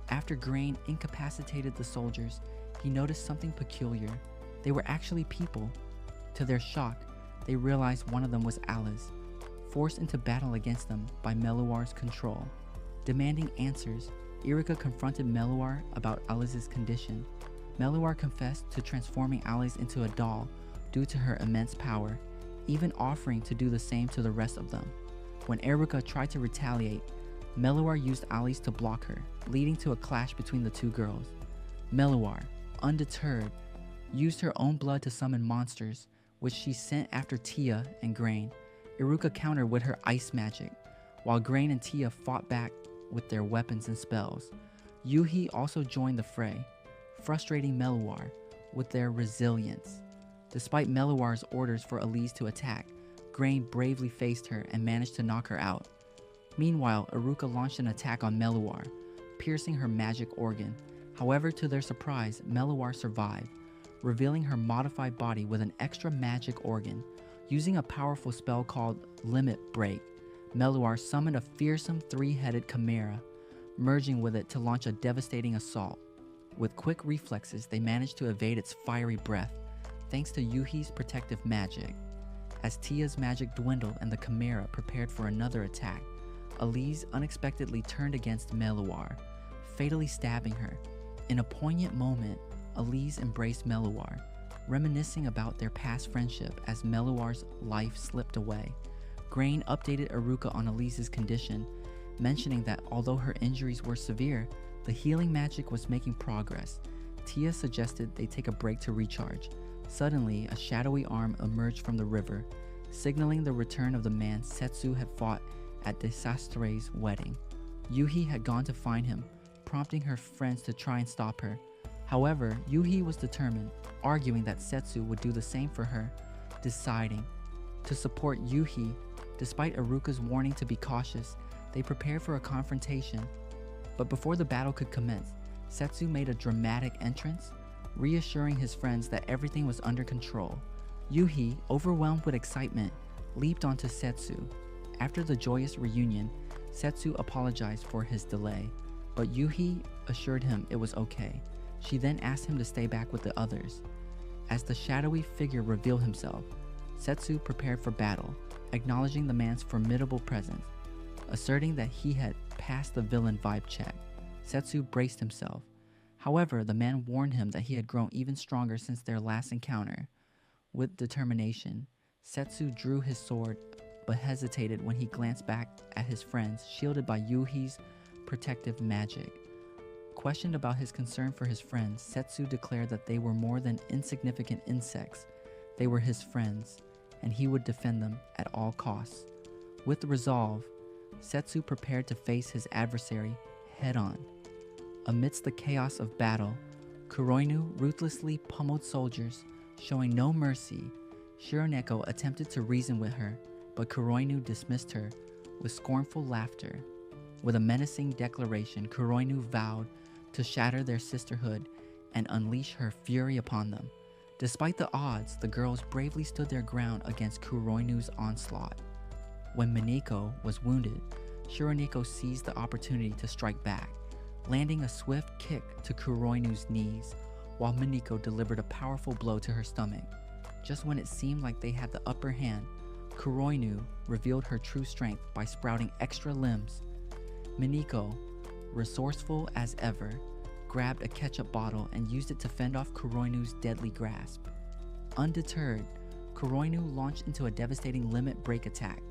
After Grain incapacitated the soldiers, he noticed something peculiar. They were actually people. To their shock, they realized one of them was Alice, forced into battle against them by Meluar's control. Demanding answers, Iruka confronted Meluar about Alice's condition. Meluar confessed to transforming Alice into a doll due to her immense power, even offering to do the same to the rest of them. When Iruka tried to retaliate, Meluar used Alice to block her, leading to a clash between the two girls. Meluar, undeterred, used her own blood to summon monsters, which she sent after Tia and Grain. Iruka countered with her ice magic, while Grain and Tia fought back with their weapons and spells. Yuhi also joined the fray, frustrating Meluar with their resilience. Despite Meluar's orders for Elise to attack, Grain bravely faced her and managed to knock her out. Meanwhile, Iruka launched an attack on Meluar, piercing her magic organ. However, to their surprise, Meluar survived, revealing her modified body with an extra magic organ. Using a powerful spell called Limit Break, Meluar summoned a fearsome three-headed chimera, merging with it to launch a devastating assault. With quick reflexes, they managed to evade its fiery breath, thanks to Yuhi's protective magic. As Tia's magic dwindled and the chimera prepared for another attack, Elise unexpectedly turned against Meluar, fatally stabbing her. In a poignant moment, Elise embraced Meluar, reminiscing about their past friendship as Meluar's life slipped away. Grain updated Iruka on Elise's condition, mentioning that although her injuries were severe, the healing magic was making progress. Tia suggested they take a break to recharge. Suddenly, a shadowy arm emerged from the river, signaling the return of the man Setsu had fought at Desastre's wedding. Yuhi had gone to find him, prompting her friends to try and stop her. However, Yuhi was determined, arguing that Setsu would do the same for her, deciding to support Yuhi. Despite Iruka's warning to be cautious, they prepared for a confrontation. But before the battle could commence, Setsu made a dramatic entrance, reassuring his friends that everything was under control. Yuhi, overwhelmed with excitement, leaped onto Setsu. After the joyous reunion, Setsu apologized for his delay, but Yuhi assured him it was okay. She then asked him to stay back with the others. As the shadowy figure revealed himself, Setsu prepared for battle, acknowledging the man's formidable presence. Asserting that he had passed the villain vibe check, Setsu braced himself. However, the man warned him that he had grown even stronger since their last encounter. With determination, Setsu drew his sword, but hesitated when he glanced back at his friends shielded by Yuhi's protective magic. Questioned about his concern for his friends, Setsu declared that they were more than insignificant insects. They were his friends, and he would defend them at all costs. With resolve, Setsu prepared to face his adversary head-on. Amidst the chaos of battle, Kuroinu ruthlessly pummeled soldiers, showing no mercy. Shironeko attempted to reason with her, but Kuroinu dismissed her with scornful laughter. With a menacing declaration, Kuroinu vowed to shatter their sisterhood and unleash her fury upon them. Despite the odds, the girls bravely stood their ground against Kuroinu's onslaught. When Mineko was wounded, Shironeko seized the opportunity to strike back, landing a swift kick to Kuroinu's knees, while Mineko delivered a powerful blow to her stomach. Just when it seemed like they had the upper hand, Kuroinu revealed her true strength by sprouting extra limbs. Mineko, resourceful as ever, grabbed a ketchup bottle and used it to fend off Kuroinu's deadly grasp. Undeterred, Kuroinu launched into a devastating limit break attack,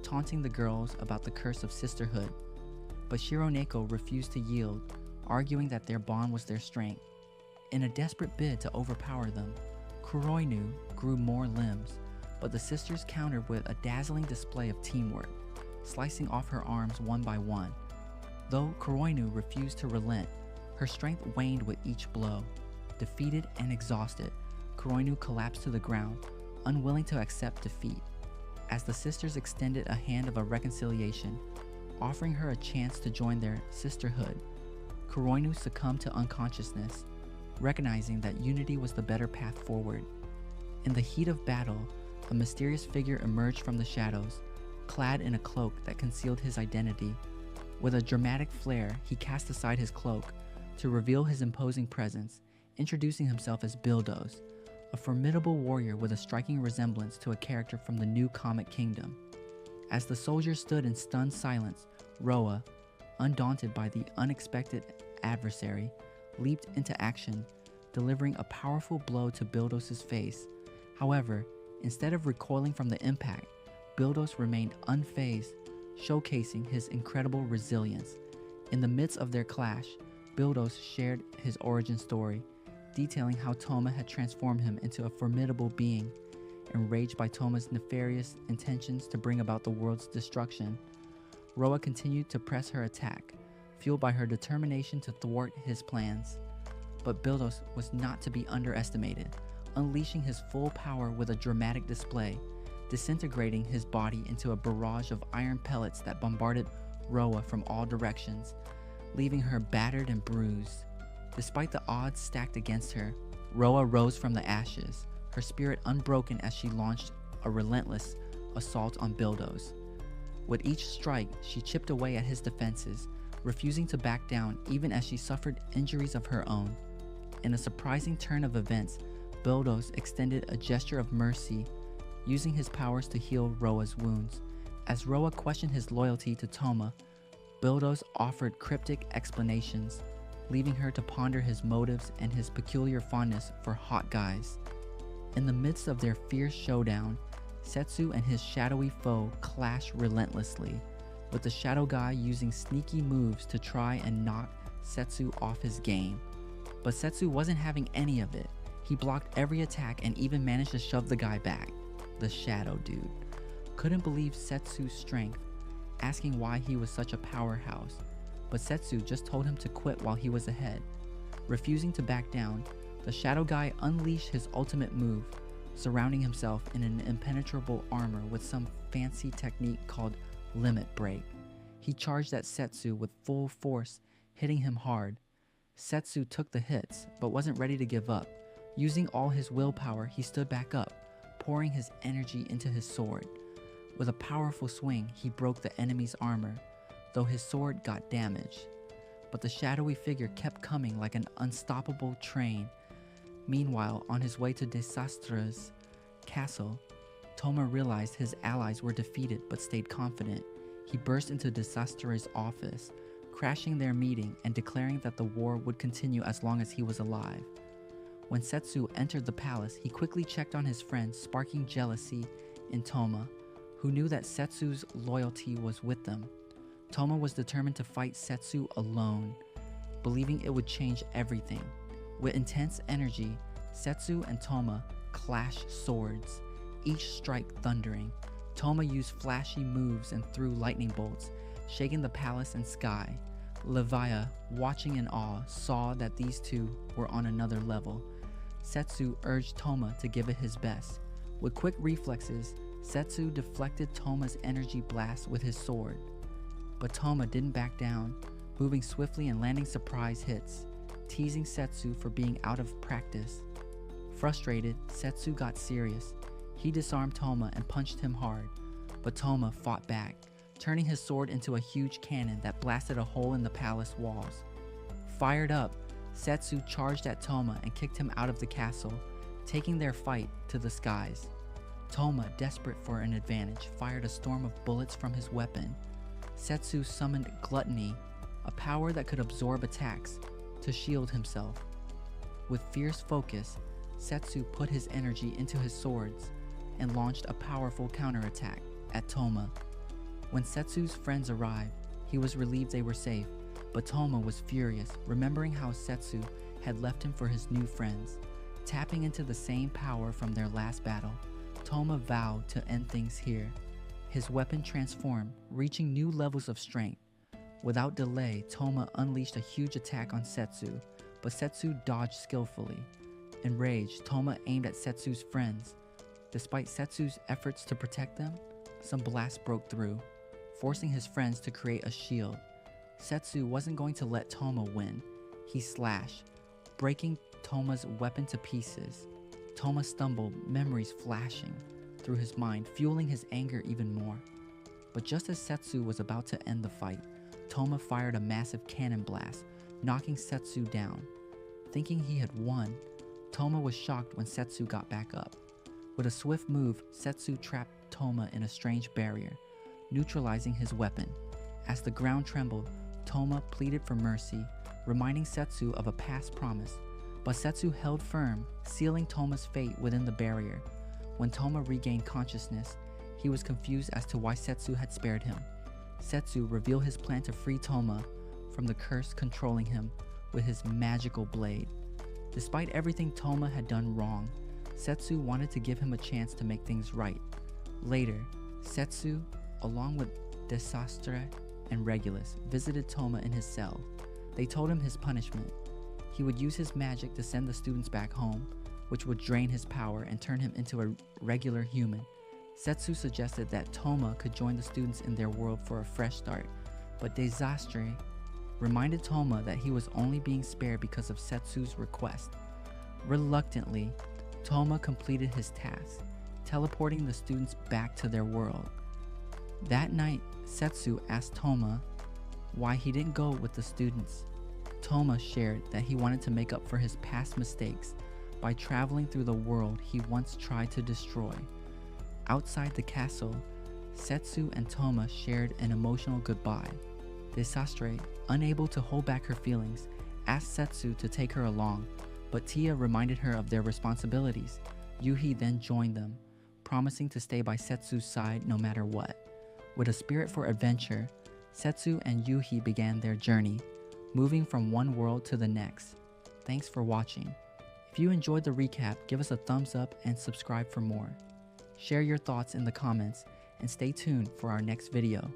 taunting the girls about the curse of sisterhood. But Shironeko refused to yield, arguing that their bond was their strength. In a desperate bid to overpower them, Kuroinu grew more limbs, but the sisters countered with a dazzling display of teamwork, slicing off her arms one by one. Though Kuroinu refused to relent, her strength waned with each blow. Defeated and exhausted, Kuroinu collapsed to the ground, unwilling to accept defeat. As the sisters extended a hand of reconciliation, offering her a chance to join their sisterhood, Kuroinu succumbed to unconsciousness, recognizing that unity was the better path forward. In the heat of battle, a mysterious figure emerged from the shadows, clad in a cloak that concealed his identity. With a dramatic flair, he cast aside his cloak to reveal his imposing presence, introducing himself as Bildos, a formidable warrior with a striking resemblance to a character from the new comic kingdom. As the soldiers stood in stunned silence, Roa, undaunted by the unexpected adversary, leaped into action, delivering a powerful blow to Bildos' face. However, instead of recoiling from the impact, Bildos remained unfazed, showcasing his incredible resilience. In the midst of their clash, Bildos shared his origin story, detailing how Toma had transformed him into a formidable being. Enraged by Toma's nefarious intentions to bring about the world's destruction, Roa continued to press her attack, fueled by her determination to thwart his plans. But Bildos was not to be underestimated, unleashing his full power with a dramatic display, disintegrating his body into a barrage of iron pellets that bombarded Roa from all directions, leaving her battered and bruised. Despite the odds stacked against her, Roa rose from the ashes, her spirit unbroken as she launched a relentless assault on Bildos. With each strike, she chipped away at his defenses, refusing to back down even as she suffered injuries of her own. In a surprising turn of events, Bildos extended a gesture of mercy, using his powers to heal Roa's wounds. As Roa questioned his loyalty to Toma, Bildos offered cryptic explanations, leaving her to ponder his motives and his peculiar fondness for hot guys. In the midst of their fierce showdown, Setsu and his shadowy foe clashed relentlessly, with the shadow guy using sneaky moves to try and knock Setsu off his game. But Setsu wasn't having any of it. He blocked every attack and even managed to shove the guy back. The shadow dude couldn't believe Setsu's strength, asking why he was such a powerhouse, but Setsu just told him to quit while he was ahead. Refusing to back down, the shadow guy unleashed his ultimate move, surrounding himself in an impenetrable armor with some fancy technique called limit break. He charged at Setsu with full force, hitting him hard. Setsu took the hits, but wasn't ready to give up. Using all his willpower, he stood back up, pouring his energy into his sword. With a powerful swing, he broke the enemy's armor, though his sword got damaged. But the shadowy figure kept coming like an unstoppable train. Meanwhile, on his way to Desastre's castle, Toma realized his allies were defeated but stayed confident. He burst into Desastre's office, crashing their meeting and declaring that the war would continue as long as he was alive. When Setsu entered the palace, he quickly checked on his friend, sparking jealousy in Toma, who knew that Setsu's loyalty was with them. Toma was determined to fight Setsu alone, believing it would change everything. With intense energy, Setsu and Toma clashed swords, each strike thundering. Toma used flashy moves and threw lightning bolts, shaking the palace and sky. Levia, watching in awe, saw that these two were on another level. Setsu urged Toma to give it his best. With quick reflexes, Setsu deflected Toma's energy blast with his sword. But Toma didn't back down, moving swiftly and landing surprise hits, teasing Setsu for being out of practice. Frustrated, Setsu got serious. He disarmed Toma and punched him hard, but Toma fought back, turning his sword into a huge cannon that blasted a hole in the palace walls. Fired up, Setsu charged at Toma and kicked him out of the castle, taking their fight to the skies. Toma, desperate for an advantage, fired a storm of bullets from his weapon. Setsu summoned Gluttony, a power that could absorb attacks, to shield himself. With fierce focus, Setsu put his energy into his swords and launched a powerful counterattack at Toma. When Setsu's friends arrived, he was relieved they were safe, but Toma was furious, remembering how Setsu had left him for his new friends. Tapping into the same power from their last battle, Toma vowed to end things here. His weapon transformed, reaching new levels of strength. Without delay, Toma unleashed a huge attack on Setsu, but Setsu dodged skillfully. Enraged, Toma aimed at Setsu's friends. Despite Setsu's efforts to protect them, some blasts broke through, forcing his friends to create a shield. Setsu wasn't going to let Toma win. He slashed, breaking Toma's weapon to pieces. Toma stumbled, memories flashing through his mind, fueling his anger even more. But just as Setsu was about to end the fight, Toma fired a massive cannon blast, knocking Setsu down. Thinking he had won, Toma was shocked when Setsu got back up. With a swift move, Setsu trapped Toma in a strange barrier, neutralizing his weapon. As the ground trembled, Toma pleaded for mercy, reminding Setsu of a past promise. But Setsu held firm, sealing Toma's fate within the barrier. When Toma regained consciousness, he was confused as to why Setsu had spared him. Setsu revealed his plan to free Toma from the curse controlling him with his magical blade. Despite everything Toma had done wrong, Setsu wanted to give him a chance to make things right. Later, Setsu, along with Desastre and Regulus, visited Toma in his cell. They told him his punishment. He would use his magic to send the students back home, which would drain his power and turn him into a regular human. Setsu suggested that Toma could join the students in their world for a fresh start, but Desastre reminded Toma that he was only being spared because of Setsu's request. Reluctantly, Toma completed his task, teleporting the students back to their world. That night, Setsu asked Toma why he didn't go with the students. Toma shared that he wanted to make up for his past mistakes by traveling through the world he once tried to destroy. Outside the castle, Setsu and Toma shared an emotional goodbye. Desastre, unable to hold back her feelings, asked Setsu to take her along, but Tia reminded her of their responsibilities. Yuhi then joined them, promising to stay by Setsu's side no matter what. With a spirit for adventure, Setsu and Yuhi began their journey, moving from one world to the next. Thanks for watching. If you enjoyed the recap, give us a thumbs up and subscribe for more. Share your thoughts in the comments and stay tuned for our next video.